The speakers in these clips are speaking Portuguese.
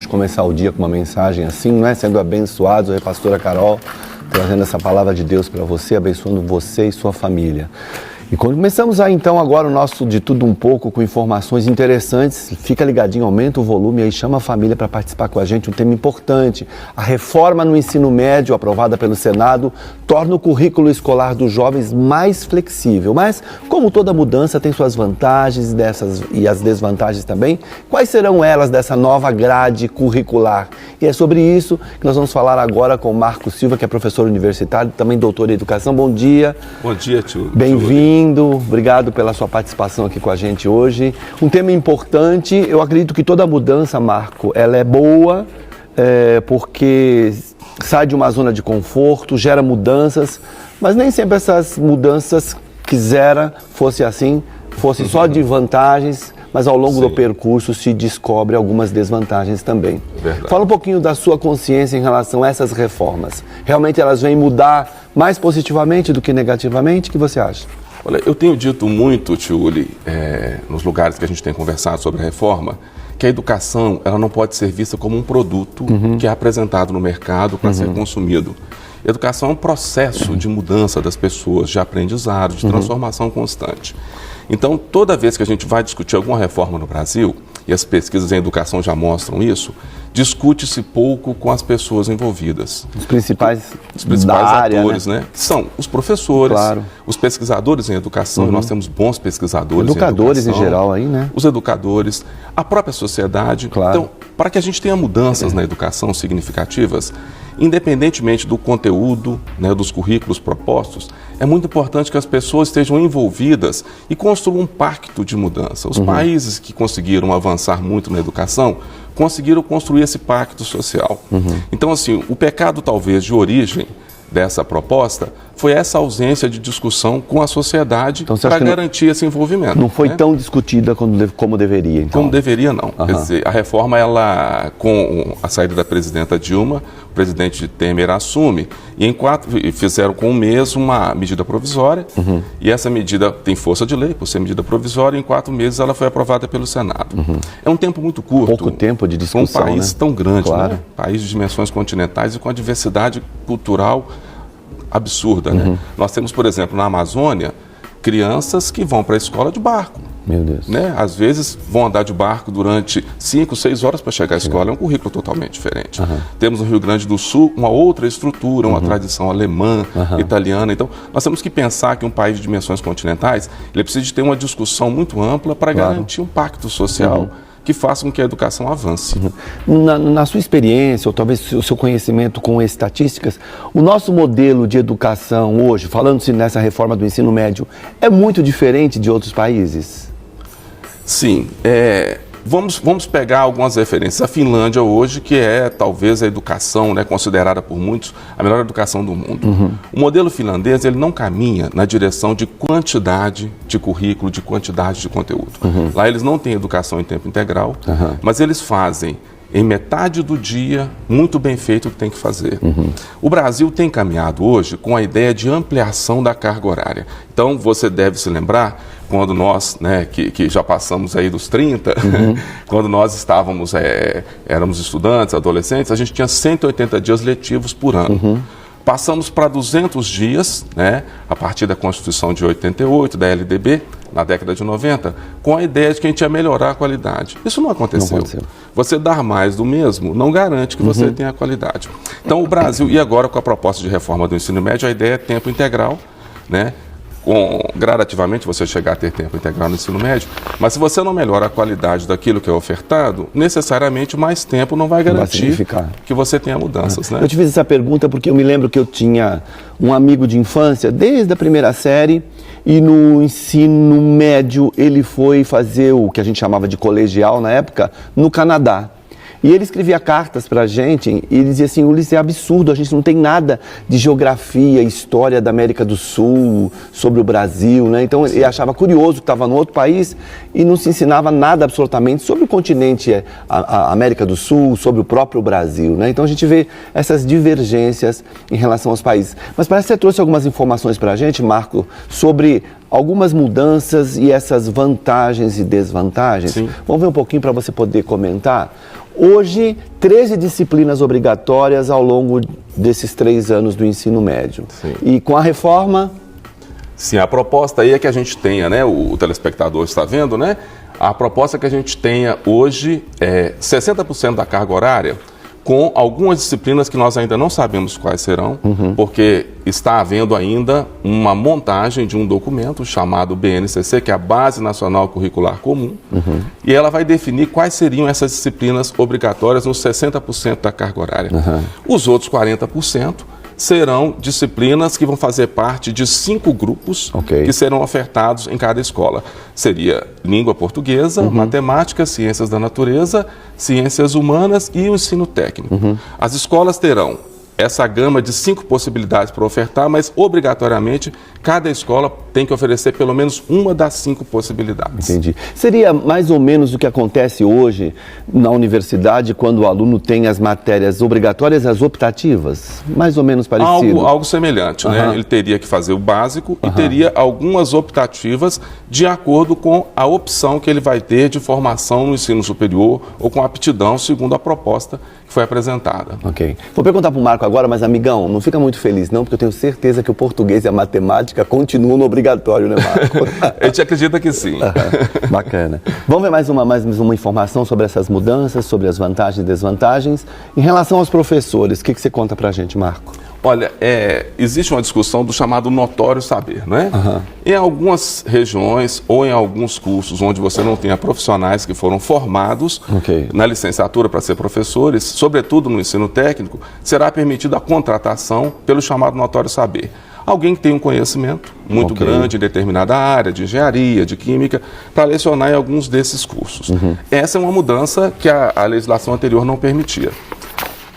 gente começar o dia com uma mensagem assim, não é? Sendo abençoados, a pastora Carol trazendo essa palavra de Deus para você, abençoando você e sua família. E começamos então agora o nosso De Tudo Um Pouco com informações interessantes. Fica ligadinho, aumenta o volume aí, chama a família para participar com a gente. Um tema importante, a reforma no ensino médio aprovada pelo Senado torna o currículo escolar dos jovens mais flexível. Mas, como toda mudança tem suas vantagens e as desvantagens também, quais serão elas dessa nova grade curricular? E é sobre isso que nós vamos falar agora com o Marco Silva, que é professor universitário, também doutor em educação. Bom dia. Bom dia, tio. Bem-vindo. Obrigado pela sua participação aqui com a gente hoje. Um tema importante, eu acredito que toda mudança, Marco, ela é boa, porque sai de uma zona de conforto, gera mudanças, mas nem sempre essas mudanças fosse assim, fosse só de vantagens, mas ao longo do percurso se descobre algumas desvantagens também. Verdade. Fala um pouquinho da sua consciência em relação a essas reformas. Realmente elas vêm mudar mais positivamente do que negativamente? O que você acha? Olha, eu tenho dito muito, tio Uli, nos lugares que a gente tem conversado sobre a reforma, que a educação ela não pode ser vista como um produto que é apresentado no mercado para ser consumido. Educação é um processo de mudança das pessoas, de aprendizado, de transformação constante. Então, toda vez que a gente vai discutir alguma reforma no Brasil, e as pesquisas em educação já mostram isso, discute-se pouco com as pessoas envolvidas. Os principais atores, né? Que são os professores, claro, os pesquisadores em educação, e nós temos bons pesquisadores educadores em educação, em geral aí, né? Os educadores, a própria sociedade. Claro. Então, para que a gente tenha mudanças na educação significativas, independentemente do conteúdo, né, dos currículos propostos, é muito importante que as pessoas estejam envolvidas e construam um pacto de mudança. Os países que conseguiram avançar muito na educação conseguiram construir esse pacto social. Então, assim, o pecado talvez de origem dessa proposta foi essa ausência de discussão com a sociedade para garantir esse envolvimento. Não foi tão discutida como deveria, então? Como deveria, não. Quer dizer, a reforma, ela, com a saída da presidenta Dilma, o presidente Temer assume, e fizeram com um mês uma medida provisória, e essa medida tem força de lei, por ser medida provisória, e em 4 meses ela foi aprovada pelo Senado. É um tempo muito curto. Pouco tempo de discussão, com um país tão grande, claro, né? País de dimensões continentais e com a diversidade cultural absurda, né? Nós temos, por exemplo, na Amazônia, crianças que vão para a escola de barco. Meu Deus. Né? Às vezes vão andar de barco durante 5, 6 horas para chegar à escola. É um currículo totalmente diferente. Temos no Rio Grande do Sul uma outra estrutura, uma tradição alemã, italiana. Então, nós temos que pensar que um país de dimensões continentais, ele precisa de ter uma discussão muito ampla para garantir um pacto social que faça com que a educação avance. Na sua experiência, ou talvez o seu conhecimento com estatísticas, o nosso modelo de educação hoje, falando-se nessa reforma do ensino médio, é muito diferente de outros países? Sim. Vamos pegar algumas referências. A Finlândia hoje, que é talvez a educação, né, considerada por muitos a melhor educação do mundo. O modelo finlandês, ele não caminha na direção de quantidade de currículo, de quantidade de conteúdo. Lá eles não têm educação em tempo integral, mas eles fazem em metade do dia, muito bem feito o que tem que fazer. O Brasil tem caminhado hoje com a ideia de ampliação da carga horária. Então, você deve se lembrar, quando nós, né, que já passamos aí dos 30, quando nós estávamos, éramos estudantes, adolescentes, a gente tinha 180 dias letivos por ano. Passamos para 200 dias, né, a partir da Constituição de 88, da LDB, na década de 90, com a ideia de que a gente ia melhorar a qualidade. Isso não aconteceu. Você dar mais do mesmo não garante que você tenha a qualidade. Então, o Brasil, e agora com a proposta de reforma do ensino médio, a ideia é tempo integral, né? Gradativamente você chegar a ter tempo integral no ensino médio, mas se você não melhora a qualidade daquilo que é ofertado, necessariamente mais tempo não vai garantir que você tenha mudanças. Né? Eu te fiz essa pergunta porque eu me lembro que eu tinha um amigo de infância, desde a primeira série, e no ensino médio ele foi fazer o que a gente chamava de colegial na época, no Canadá. E ele escrevia cartas para a gente e dizia assim: Ulisses, é absurdo, a gente não tem nada de geografia, história da América do Sul, sobre o Brasil, né? Então ele achava curioso que estava no outro país e não se ensinava nada absolutamente sobre o continente, a América do Sul, sobre o próprio Brasil, né? Então a gente vê essas divergências em relação aos países. Mas parece que você trouxe algumas informações para a gente, Marco, sobre algumas mudanças e essas vantagens e desvantagens. Sim. Vamos ver um pouquinho para você poder comentar. hoje 13 disciplinas obrigatórias ao longo desses 3 anos do ensino médio. Sim. E com a reforma... Sim, a proposta aí é que a gente tenha, né, o telespectador está vendo, né? A proposta é que a gente tenha hoje 60% da carga horária com algumas disciplinas que nós ainda não sabemos quais serão, porque está havendo ainda uma montagem de um documento chamado BNCC, que é a Base Nacional Curricular Comum, e ela vai definir quais seriam essas disciplinas obrigatórias nos 60% da carga horária. Os outros 40% serão disciplinas que vão fazer parte de 5 grupos que serão ofertados em cada escola. Seria língua portuguesa, matemática, ciências da natureza, ciências humanas e o ensino técnico. As escolas terão essa gama de 5 possibilidades para ofertar, mas obrigatoriamente cada escola tem que oferecer pelo menos uma das 5 possibilidades. Entendi. Seria mais ou menos o que acontece hoje na universidade quando o aluno tem as matérias obrigatórias, as optativas? Mais ou menos parecido? Algo semelhante, né? Ele teria que fazer o básico e teria algumas optativas de acordo com a opção que ele vai ter de formação no ensino superior ou com aptidão, segundo a proposta que foi apresentada. Ok. Vou perguntar para o Marco agora, mas amigão, não fica muito feliz não, porque eu tenho certeza que o português e a matemática continuam no obrigatório, né, Marco? A gente acredita que sim. Bacana. Vamos ver mais uma informação sobre essas mudanças, sobre as vantagens e desvantagens. Em relação aos professores, o que você conta para a gente, Marco? Olha, existe uma discussão do chamado notório saber, né? Em algumas regiões ou em alguns cursos onde você não tenha profissionais que foram formados na licenciatura para ser professores, sobretudo no ensino técnico, será permitida a contratação pelo chamado notório saber. Alguém que tem um conhecimento muito grande em determinada área, de engenharia, de química, para lecionar em alguns desses cursos. Essa é uma mudança que a legislação anterior não permitia.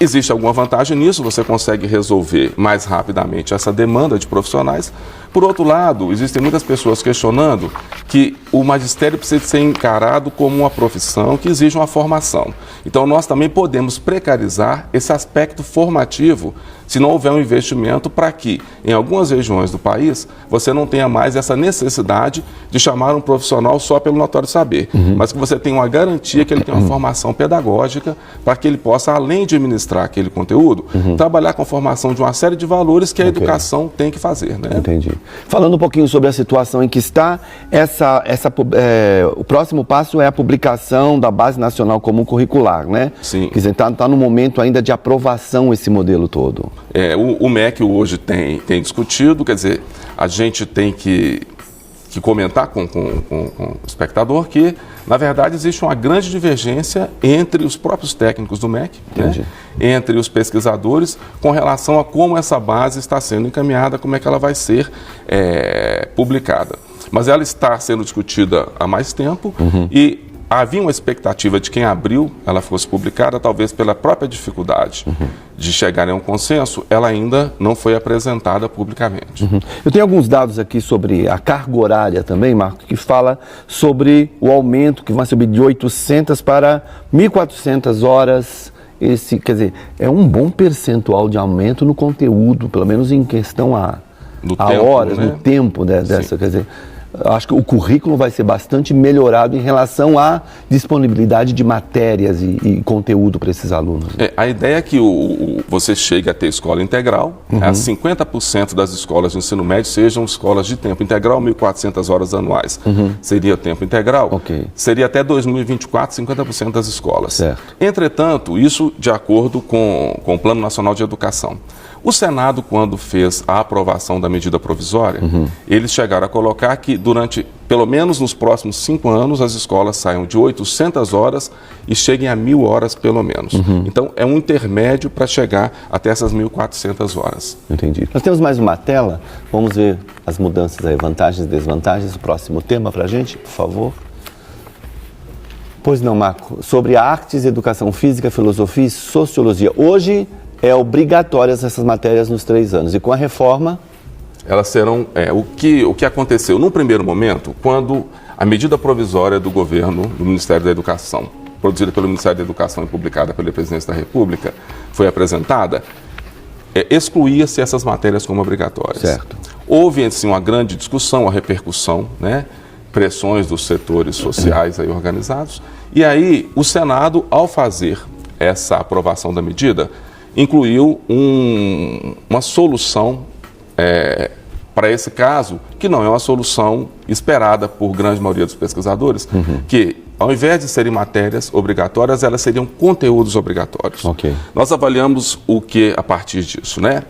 Existe alguma vantagem nisso, você consegue resolver mais rapidamente essa demanda de profissionais. Por outro lado, existem muitas pessoas questionando que o magistério precisa ser encarado como uma profissão que exige uma formação. Então, nós também podemos precarizar esse aspecto formativo se não houver um investimento para que, em algumas regiões do país, você não tenha mais essa necessidade de chamar um profissional só pelo notório saber, mas que você tenha uma garantia que ele tem uma formação pedagógica para que ele possa, além de administrar aquele conteúdo, trabalhar com a formação de uma série de valores que a educação tem que fazer, né? Entendi. Falando um pouquinho sobre a situação em que está, o próximo passo é a publicação da Base Nacional Comum Curricular, né? Sim. Quer dizer, está no momento ainda de aprovação esse modelo todo. O MEC hoje tem discutido, quer dizer, a gente tem que comentar com o espectador que, na verdade, existe uma grande divergência entre os próprios técnicos do MEC, né? Entre os pesquisadores, com relação a como essa base está sendo encaminhada, como é que ela vai ser publicada. Mas ela está sendo discutida há mais tempo e havia uma expectativa de quem abriu, ela fosse publicada, talvez pela própria dificuldade de chegar em um consenso, ela ainda não foi apresentada publicamente. Eu tenho alguns dados aqui sobre a carga horária também, Marco, que fala sobre o aumento que vai subir de 800 para 1.400 horas. Quer dizer, é um bom percentual de aumento no conteúdo, pelo menos em questão a horas, né? No tempo dessa, quer dizer... Acho que o currículo vai ser bastante melhorado em relação à disponibilidade de matérias e conteúdo para esses alunos. A ideia é que você chegue a ter escola integral, 50% das escolas de ensino médio sejam escolas de tempo integral, 1.400 horas anuais. Seria tempo integral, seria até 2024, 50% das escolas. Certo. Entretanto, isso de acordo com o Plano Nacional de Educação. O Senado, quando fez a aprovação da medida provisória, eles chegaram a colocar que durante, pelo menos nos próximos 5 anos, as escolas saiam de 800 horas e cheguem a 1.000 horas pelo menos. Então, é um intermédio para chegar até essas 1.400 horas. Entendi. Nós temos mais uma tela, vamos ver as mudanças aí, vantagens e desvantagens. O próximo tema para a gente, por favor. Pois não, Marco, sobre artes, educação física, filosofia e sociologia. Hoje... é obrigatórias essas matérias nos 3 anos. E com a reforma... Elas serão... o que aconteceu num primeiro momento, quando a medida provisória do governo, do Ministério da Educação, produzida pelo Ministério da Educação e publicada pela Presidência da República, foi apresentada, excluía-se essas matérias como obrigatórias. Certo. Houve, assim, uma grande discussão, uma repercussão, né? Pressões dos setores sociais aí organizados, E aí, o Senado, ao fazer essa aprovação da medida, incluiu uma solução para esse caso, que não é uma solução esperada por grande maioria dos pesquisadores, que ao invés de serem matérias obrigatórias, elas seriam conteúdos obrigatórios. Okay. Nós avaliamos o que a partir disso, né?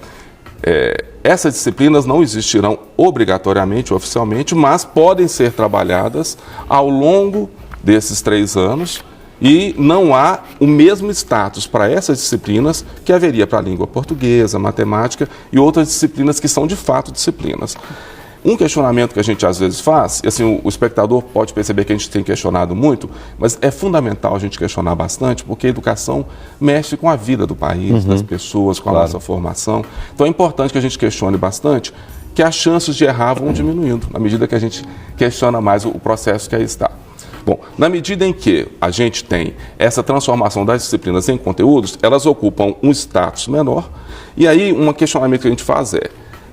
Essas disciplinas não existirão obrigatoriamente, oficialmente, mas podem ser trabalhadas ao longo desses 3 anos e não há o mesmo status para essas disciplinas que haveria para a língua portuguesa, matemática e outras disciplinas que são de fato disciplinas. Um questionamento que a gente às vezes faz, e assim, o espectador pode perceber que a gente tem questionado muito, mas é fundamental a gente questionar bastante, porque a educação mexe com a vida do país, das pessoas, com a nossa formação. Então é importante que a gente questione bastante, que as chances de errar vão diminuindo, na medida que a gente questiona mais o processo que aí está. Bom, na medida em que a gente tem essa transformação das disciplinas em conteúdos, elas ocupam um status menor, e aí um questionamento que a gente faz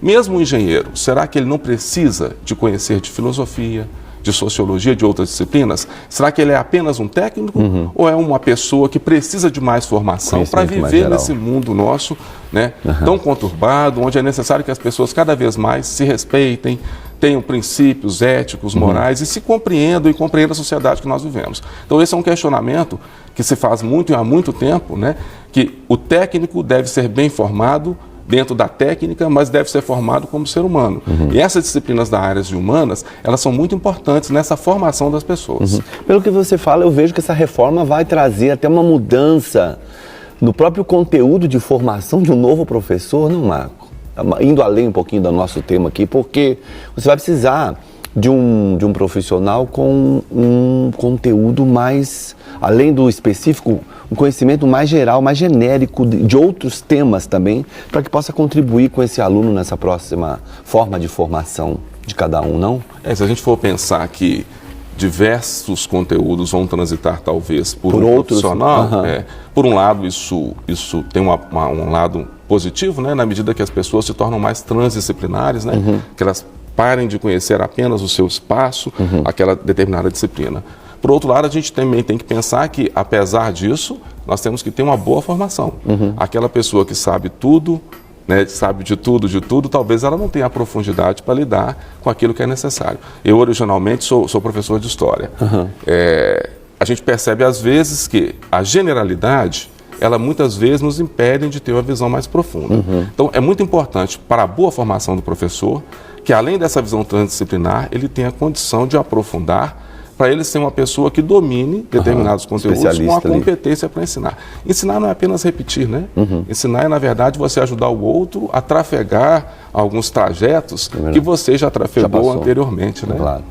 mesmo o engenheiro, será que ele não precisa de conhecer de filosofia, de sociologia, de outras disciplinas? Será que ele é apenas um técnico ou é uma pessoa que precisa de mais formação para viver nesse mundo nosso, né, tão conturbado, onde é necessário que as pessoas cada vez mais se respeitem, tenham princípios éticos, morais e se compreendam e compreendam a sociedade que nós vivemos. Então esse é um questionamento que se faz muito e há muito tempo, né, que o técnico deve ser bem formado dentro da técnica, mas deve ser formado como ser humano. E essas disciplinas da área de humanas, elas são muito importantes nessa formação das pessoas. Pelo que você fala, eu vejo que essa reforma vai trazer até uma mudança no próprio conteúdo de formação de um novo professor, não, Marco? Indo além um pouquinho do nosso tema aqui, porque você vai precisar de um profissional com um conteúdo mais, além do específico, um conhecimento mais geral, mais genérico de outros temas também, para que possa contribuir com esse aluno nessa próxima forma de formação de cada um, não? Se a gente for pensar que diversos conteúdos vão transitar talvez por um outros profissional, por um lado isso tem um lado positivo, né, na medida que as pessoas se tornam mais transdisciplinares, né, que elas parem de conhecer apenas o seu espaço, aquela determinada disciplina. Por outro lado, a gente também tem que pensar que, apesar disso, nós temos que ter uma boa formação. Aquela pessoa que sabe tudo, né, sabe de tudo, talvez ela não tenha a profundidade para lidar com aquilo que é necessário. Eu, originalmente, sou professor de História. A gente percebe, às vezes, que a generalidade, ela muitas vezes nos impede de ter uma visão mais profunda. Então, é muito importante para a boa formação do professor que, além dessa visão transdisciplinar, ele tenha a condição de aprofundar para ele ser uma pessoa que domine determinados conteúdos com a competência para ensinar. Ensinar não é apenas repetir, né? Ensinar é, na verdade, você ajudar o outro a trafegar alguns trajetos que você já trafegou anteriormente, né? Claro.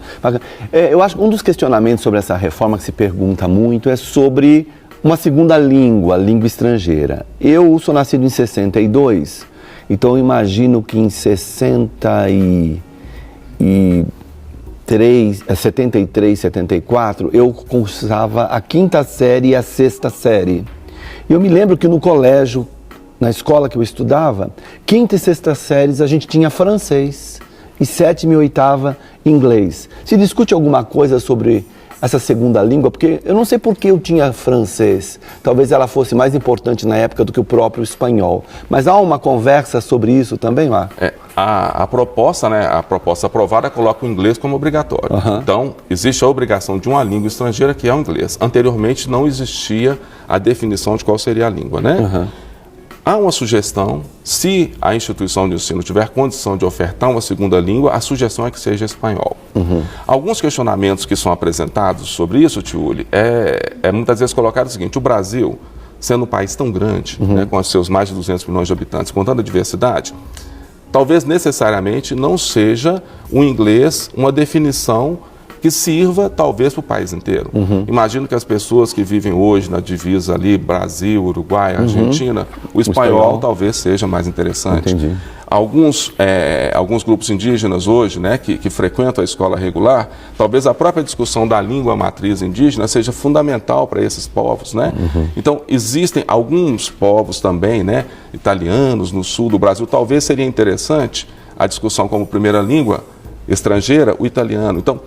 Eu acho que um dos questionamentos sobre essa reforma que se pergunta muito é sobre uma segunda língua, a língua estrangeira. Eu sou nascido em 62, então eu imagino que em 73, 74, eu cursava a 5ª série e a 6ª série. E eu me lembro que no colégio, na escola que eu estudava, 5ª e 6ª séries a gente tinha francês e 7ª e 8ª inglês. Se discute alguma coisa sobre essa segunda língua, porque eu não sei por que eu tinha francês. Talvez ela fosse mais importante na época do que o próprio espanhol. Mas há uma conversa sobre isso também, Marco? A proposta, né, a proposta aprovada coloca o inglês como obrigatório. Então, existe a obrigação de uma língua estrangeira que é o inglês. Anteriormente não existia a definição de qual seria a língua, né? Há uma sugestão, se a instituição de ensino tiver condição de ofertar uma segunda língua, a sugestão é que seja espanhol. Alguns questionamentos que são apresentados sobre isso, Tiuli, muitas vezes colocado o seguinte: o Brasil, sendo um país tão grande, né, com os seus mais de 200 milhões de habitantes, com tanta diversidade, talvez necessariamente não seja o inglês uma definição que sirva talvez para o país inteiro. Imagino que as pessoas que vivem hoje na divisa ali, Brasil, Uruguai, Argentina, o espanhol talvez seja mais interessante. Entendi. Alguns grupos indígenas hoje, né, que frequentam a escola regular, talvez a própria discussão da língua matriz indígena seja fundamental para esses povos, né? Então, existem alguns povos também, né, italianos no sul do Brasil, talvez seria interessante a discussão como primeira língua estrangeira, o italiano. Então,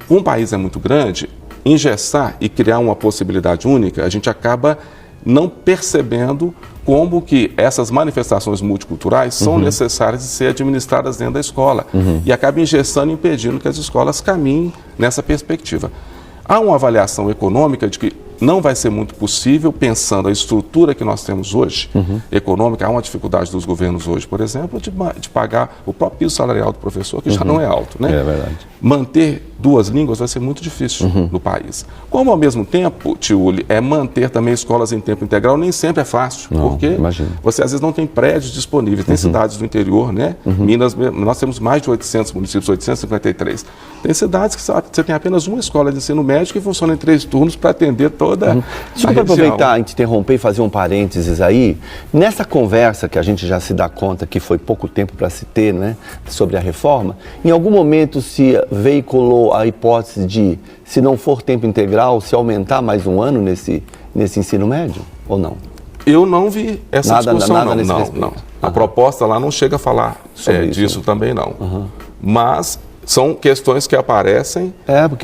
como o país é muito grande, engessar e criar uma possibilidade única, a gente acaba não percebendo como que essas manifestações multiculturais são necessárias de ser administradas dentro da escola e acaba engessando e impedindo que as escolas caminhem nessa perspectiva. Há uma avaliação econômica de que não vai ser muito possível, pensando a estrutura que nós temos hoje, econômica. Há uma dificuldade dos governos hoje, por exemplo, de pagar o próprio piso salarial do professor, que já não é alto, né? É verdade. Manter duas línguas vai ser muito difícil no país. Como, ao mesmo tempo, Tiuli, manter também escolas em tempo integral nem sempre é fácil, porque você, às vezes, não tem prédios disponíveis. Tem cidades do interior, né? Minas, nós temos mais de 800 municípios, 853. Tem cidades que você tem apenas uma escola de ensino médio que funciona em 3 turnos para atender toda Só para aproveitar, te interromper e fazer um parênteses aí, nessa conversa que a gente já se dá conta que foi pouco tempo para se ter, né, sobre a reforma, em algum momento se veiculou a hipótese de, se não for tempo integral, se aumentar mais um ano nesse ensino médio, ou não? Eu não vi essa discussão, não. A proposta lá não chega a falar disso também, não. Mas são questões que aparecem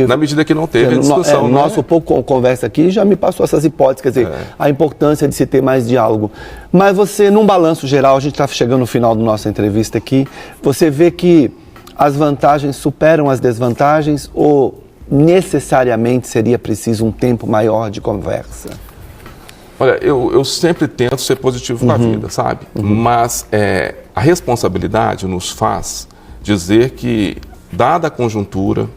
na medida que não teve a discussão. Nosso pouco conversa aqui já me passou essas hipóteses, quer dizer, a importância de se ter mais diálogo. Mas você, num balanço geral, a gente está chegando no final da nossa entrevista aqui, você vê que as vantagens superam as desvantagens ou necessariamente seria preciso um tempo maior de conversa? Olha, eu sempre tento ser positivo com a vida, sabe? Mas a responsabilidade nos faz dizer que, dada a conjuntura,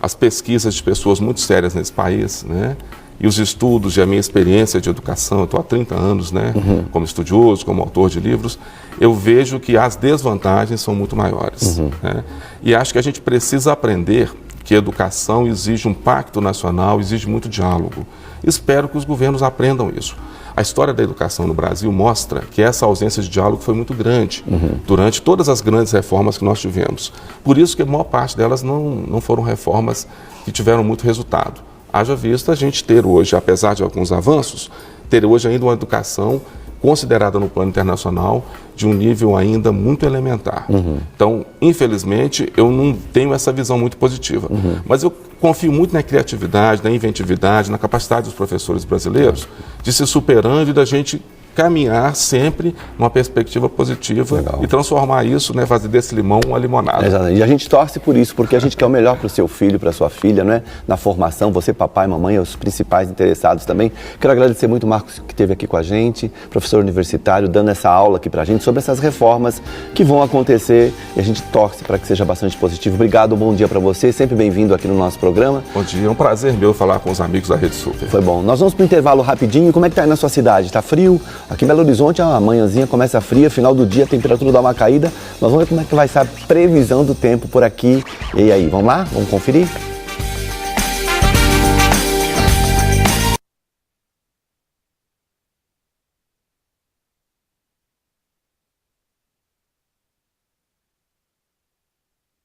as pesquisas de pessoas muito sérias nesse país, né, e os estudos e a minha experiência de educação, eu estou há 30 anos, né, como estudioso, como autor de livros, eu vejo que as desvantagens são muito maiores. Né? E acho que a gente precisa aprender que a educação exige um pacto nacional, exige muito diálogo. Espero que os governos aprendam isso. A história da educação no Brasil mostra que essa ausência de diálogo foi muito grande durante todas as grandes reformas que nós tivemos. Por isso que a maior parte delas não foram reformas que tiveram muito resultado. Haja visto a gente ter hoje, apesar de alguns avanços, ter hoje ainda uma educação considerada no plano internacional de um nível ainda muito elementar. Então, infelizmente, eu não tenho essa visão muito positiva. Mas eu confio muito na criatividade, na inventividade, na capacidade dos professores brasileiros de se superando e da gente caminhar sempre numa perspectiva positiva e transformar isso, né, fazer desse limão uma limonada. Exatamente. E a gente torce por isso, porque a gente quer o melhor para o seu filho, para a sua filha, né? Na formação, você, papai, mamãe, os principais interessados também. Quero agradecer muito o Marcos que esteve aqui com a gente, professor universitário, dando essa aula aqui para a gente sobre essas reformas que vão acontecer e a gente torce para que seja bastante positivo. Obrigado, bom dia para você, sempre bem-vindo aqui no nosso programa. Bom dia, é um prazer meu falar com os amigos da Rede Super. Foi bom. Nós vamos para o intervalo rapidinho. Como é que está aí na sua cidade? Está frio? Aqui em Belo Horizonte, a manhãzinha começa fria, final do dia a temperatura dá uma caída. Nós vamos ver como é que vai ser a previsão do tempo por aqui. E aí, vamos lá? Vamos conferir?